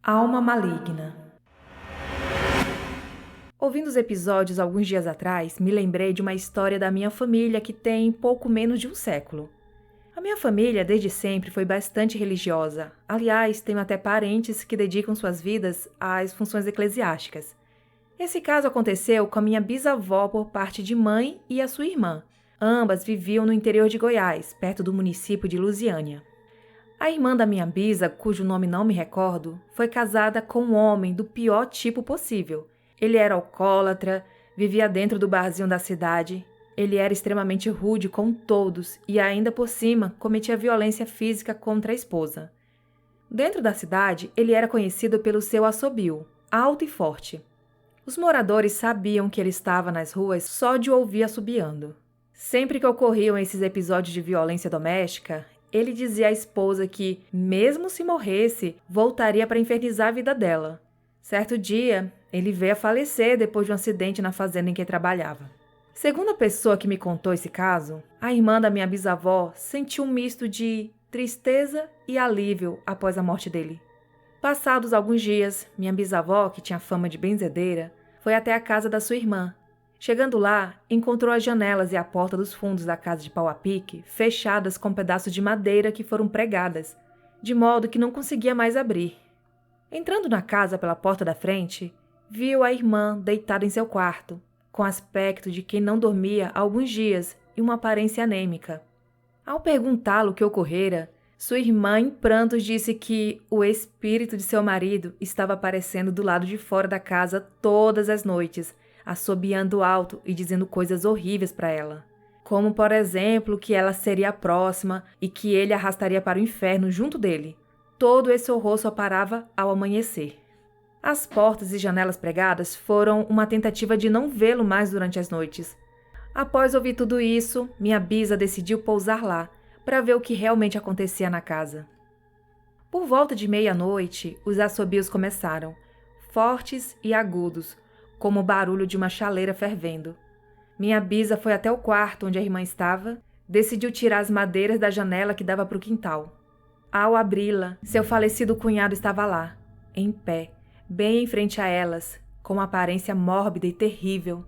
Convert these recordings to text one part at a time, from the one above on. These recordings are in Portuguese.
Alma maligna. Ouvindo os episódios alguns dias atrás, me lembrei de uma história da minha família que tem pouco menos de um século. A minha família, desde sempre, foi bastante religiosa. Aliás, tenho até parentes que dedicam suas vidas às funções eclesiásticas. Esse caso aconteceu com a minha bisavó por parte de mãe e a sua irmã. Ambas viviam no interior de Goiás, perto do município de Lusiânia. A irmã da minha bisa, cujo nome não me recordo, foi casada com um homem do pior tipo possível. Ele era alcoólatra, vivia dentro do barzinho da cidade. Ele era extremamente rude com todos e, ainda por cima, cometia violência física contra a esposa. Dentro da cidade, ele era conhecido pelo seu assobio, alto e forte. Os moradores sabiam que ele estava nas ruas só de o ouvir assobiando. Sempre que ocorriam esses episódios de violência doméstica, ele dizia à esposa que, mesmo se morresse, voltaria para infernizar a vida dela. Certo dia, ele veio a falecer depois de um acidente na fazenda em que trabalhava. Segundo a pessoa que me contou esse caso, a irmã da minha bisavó sentiu um misto de tristeza e alívio após a morte dele. Passados alguns dias, minha bisavó, que tinha fama de benzedeira, foi até a casa da sua irmã. Chegando lá, encontrou as janelas e a porta dos fundos da casa de pau a pique fechadas com pedaços de madeira que foram pregadas, de modo que não conseguia mais abrir. Entrando na casa pela porta da frente, viu a irmã deitada em seu quarto, com aspecto de quem não dormia há alguns dias e uma aparência anêmica. Ao perguntá-lo o que ocorrera, sua irmã, em prantos, disse que o espírito de seu marido estava aparecendo do lado de fora da casa todas as noites, assobiando alto e dizendo coisas horríveis para ela. Como, por exemplo, que ela seria a próxima e que ele a arrastaria para o inferno junto dele. Todo esse horror só parava ao amanhecer. As portas e janelas pregadas foram uma tentativa de não vê-lo mais durante as noites. Após ouvir tudo isso, minha bisa decidiu pousar lá, para ver o que realmente acontecia na casa. Por volta de meia-noite, os assobios começaram, fortes e agudos, como o barulho de uma chaleira fervendo. Minha bisa foi até o quarto onde a irmã estava, decidiu tirar as madeiras da janela que dava para o quintal. Ao abri-la, seu falecido cunhado estava lá, em pé, bem em frente a elas, com uma aparência mórbida e terrível.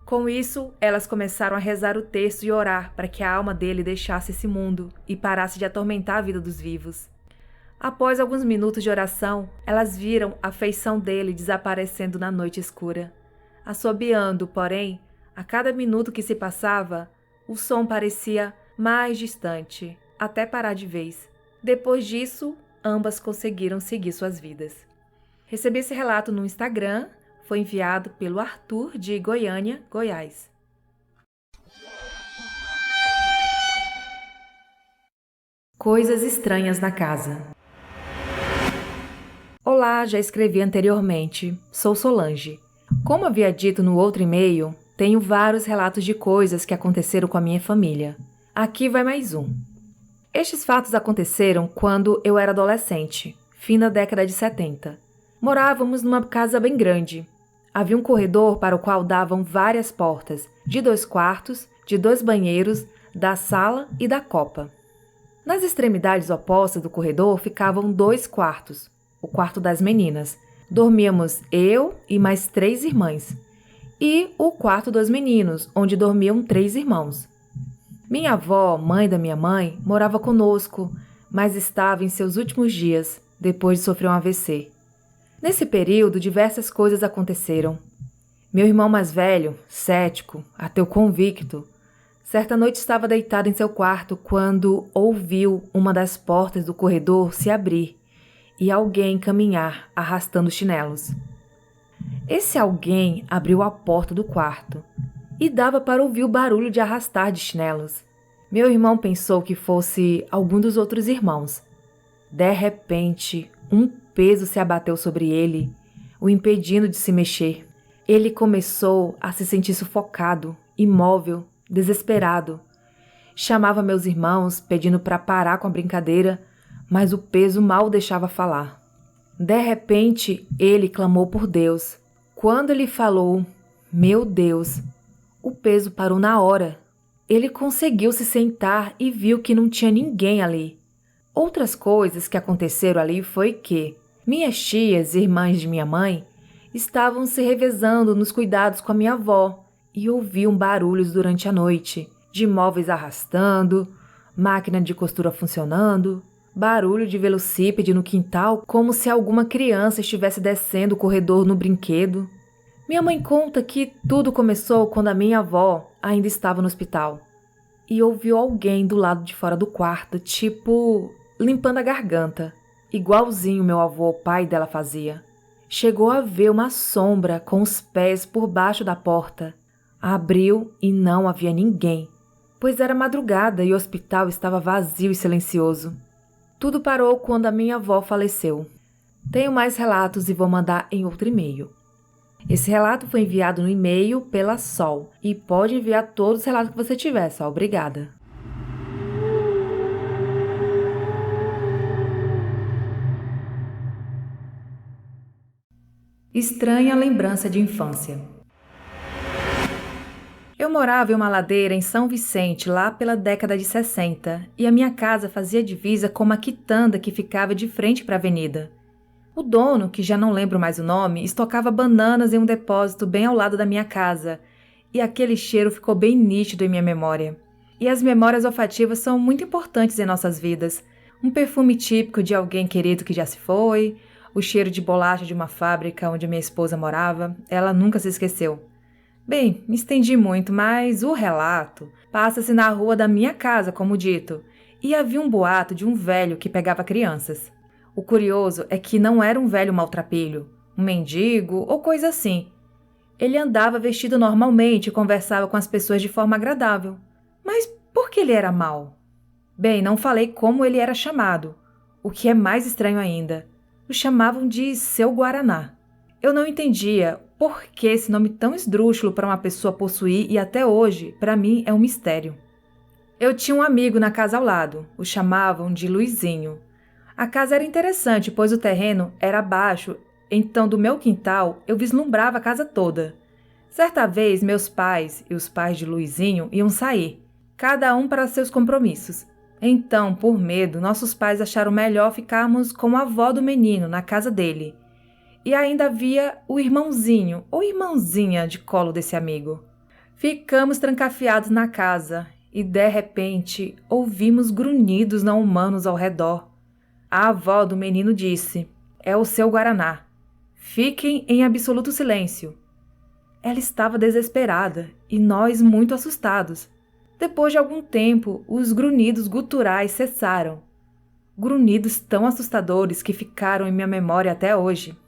Com isso, elas começaram a rezar o terço e orar para que a alma dele deixasse esse mundo e parasse de atormentar a vida dos vivos. Após alguns minutos de oração, elas viram a feição dele desaparecendo na noite escura. Assobiando, porém, a cada minuto que se passava, o som parecia mais distante, até parar de vez. Depois disso, ambas conseguiram seguir suas vidas. Recebi esse relato no Instagram, foi enviado pelo Arthur de Goiânia, Goiás. Coisas estranhas na casa. Olá, já escrevi anteriormente. Sou Solange. Como havia dito no outro e-mail, tenho vários relatos de coisas que aconteceram com a minha família. Aqui vai mais um. Estes fatos aconteceram quando eu era adolescente, fim da década de 70. Morávamos numa casa bem grande. Havia um corredor para o qual davam várias portas, de 2 quartos, de 2 banheiros, da sala e da copa. Nas extremidades opostas do corredor ficavam 2 quartos, o quarto das meninas. Dormíamos eu e mais 3 irmãs. E o quarto dos meninos, onde dormiam 3 irmãos. Minha avó, mãe da minha mãe, morava conosco, mas estava em seus últimos dias, depois de sofrer um AVC. Nesse período, diversas coisas aconteceram. Meu irmão mais velho, cético, ateu convicto, certa noite estava deitado em seu quarto quando ouviu uma das portas do corredor se abrir e alguém caminhar arrastando chinelos. Esse alguém abriu a porta do quarto e dava para ouvir o barulho de arrastar de chinelos. Meu irmão pensou que fosse algum dos outros irmãos. De repente, um peso se abateu sobre ele, o impedindo de se mexer. Ele começou a se sentir sufocado, imóvel, desesperado. Chamava meus irmãos, pedindo para parar com a brincadeira, mas o peso mal o deixava falar. De repente, ele clamou por Deus. Quando ele falou, "Meu Deus", o peso parou na hora. Ele conseguiu se sentar e viu que não tinha ninguém ali. Outras coisas que aconteceram ali foi que, Minhas tias, irmãs de minha mãe, estavam se revezando nos cuidados com a minha avó e ouviam barulhos durante a noite, de móveis arrastando, máquina de costura funcionando, barulho de velocípede no quintal, como se alguma criança estivesse descendo o corredor no brinquedo. Minha mãe conta que tudo começou quando a minha avó ainda estava no hospital e ouviu alguém do lado de fora do quarto, tipo, limpando a garganta, igualzinho meu avô, pai dela, fazia. Chegou a ver uma sombra com os pés por baixo da porta. Abriu e não havia ninguém, pois era madrugada e o hospital estava vazio e silencioso. Tudo parou quando a minha avó faleceu. Tenho mais relatos e vou mandar em outro e-mail. Esse relato foi enviado no e-mail pela Sol e pode enviar todos os relatos que você tiver, Sol. Obrigada. Estranha lembrança de infância. Eu morava em uma ladeira em São Vicente, lá pela década de 60, e a minha casa fazia divisa com uma quitanda que ficava de frente para a avenida. O dono, que já não lembro mais o nome, estocava bananas em um depósito bem ao lado da minha casa, e aquele cheiro ficou bem nítido em minha memória. E as memórias olfativas são muito importantes em nossas vidas. Um perfume típico de alguém querido que já se foi, o cheiro de bolacha de uma fábrica onde minha esposa morava, ela nunca se esqueceu. Bem, me estendi muito, mas o relato passa-se na rua da minha casa, como dito, e havia um boato de um velho que pegava crianças. O curioso é que não era um velho maltrapilho, um mendigo ou coisa assim. Ele andava vestido normalmente e conversava com as pessoas de forma agradável. Mas por que ele era mau? Bem, não falei como ele era chamado, o que é mais estranho ainda. O chamavam de Seu Guaraná. Eu não entendia por que esse nome tão esdrúxulo para uma pessoa possuir e até hoje, para mim, é um mistério. Eu tinha um amigo na casa ao lado, o chamavam de Luizinho. A casa era interessante, pois o terreno era baixo, então do meu quintal eu vislumbrava a casa toda. Certa vez, meus pais e os pais de Luizinho iam sair, cada um para seus compromissos. Então, por medo, nossos pais acharam melhor ficarmos com a avó do menino na casa dele. E ainda havia o irmãozinho ou irmãzinha de colo desse amigo. Ficamos trancafiados na casa e, de repente, ouvimos grunhidos não humanos ao redor. A avó do menino disse: "É o Seu Guaraná. Fiquem em absoluto silêncio." Ela estava desesperada e nós muito assustados. Depois de algum tempo, os grunhidos guturais cessaram. Grunhidos tão assustadores que ficaram em minha memória até hoje.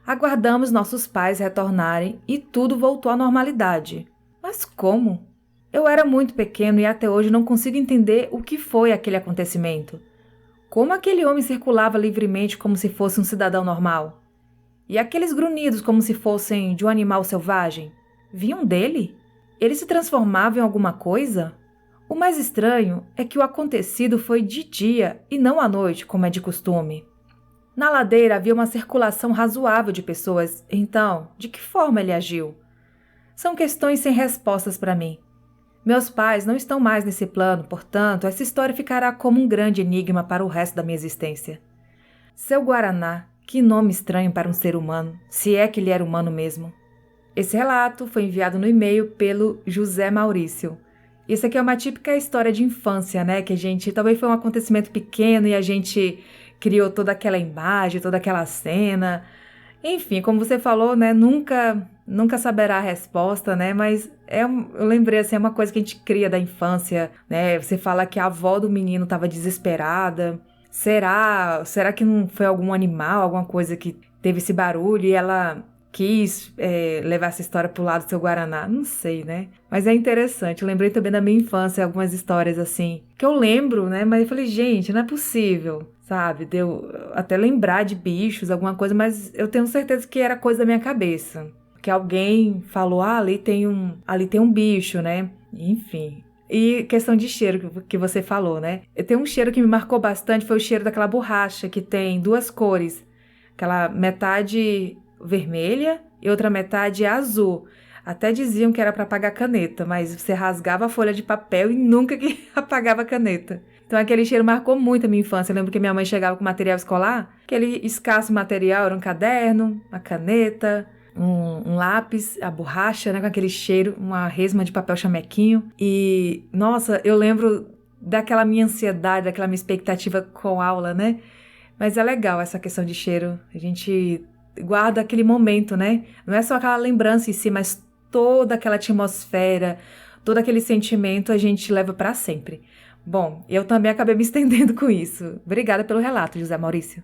Aguardamos nossos pais retornarem e tudo voltou à normalidade. Mas como? Eu era muito pequeno e até hoje não consigo entender o que foi aquele acontecimento. Como aquele homem circulava livremente como se fosse um cidadão normal? E aqueles grunhidos como se fossem de um animal selvagem? Vinham dele? Ele se transformava em alguma coisa? O mais estranho é que o acontecido foi de dia e não à noite, como é de costume. Na ladeira havia uma circulação razoável de pessoas, então, de que forma ele agiu? São questões sem respostas para mim. Meus pais não estão mais nesse plano, portanto, essa história ficará como um grande enigma para o resto da minha existência. Seu Guaraná, que nome estranho para um ser humano, se é que ele era humano mesmo. Esse relato foi enviado no e-mail pelo José Maurício. Isso aqui é uma típica história de infância, né? Que a gente, talvez foi um acontecimento pequeno e a gente criou toda aquela imagem, toda aquela cena. Enfim, como você falou, né? Nunca saberá a resposta, né? Mas eu lembrei, assim, é uma coisa que a gente cria da infância, né? Você fala que a avó do menino estava desesperada. Será que não foi algum animal, alguma coisa que teve esse barulho e ela quis levar essa história pro lado do Seu Guaraná? Não sei, né? Mas é interessante. Eu lembrei também da minha infância, algumas histórias assim, que eu lembro, né? Mas eu falei, gente, não é possível, sabe? Deu até lembrar de bichos, alguma coisa, mas eu tenho certeza que era coisa da minha cabeça. Que alguém falou, ali tem um bicho, né? Enfim. E questão de cheiro que você falou, né? Tem um cheiro que me marcou bastante, foi o cheiro daquela borracha que tem duas cores. Aquela metade vermelha e outra metade azul. Até diziam que era para apagar caneta, mas você rasgava a folha de papel e nunca que apagava a caneta. Então aquele cheiro marcou muito a minha infância. Eu lembro que minha mãe chegava com material escolar, aquele escasso material era um caderno, uma caneta, um lápis, a borracha, né, com aquele cheiro, uma resma de papel chamequinho. E, nossa, eu lembro daquela minha ansiedade, daquela minha expectativa com aula, né? Mas é legal essa questão de cheiro. A gente guarda aquele momento, né? Não é só aquela lembrança em si, mas toda aquela atmosfera, todo aquele sentimento a gente leva para sempre. Bom, eu também acabei me estendendo com isso. Obrigada pelo relato, José Maurício.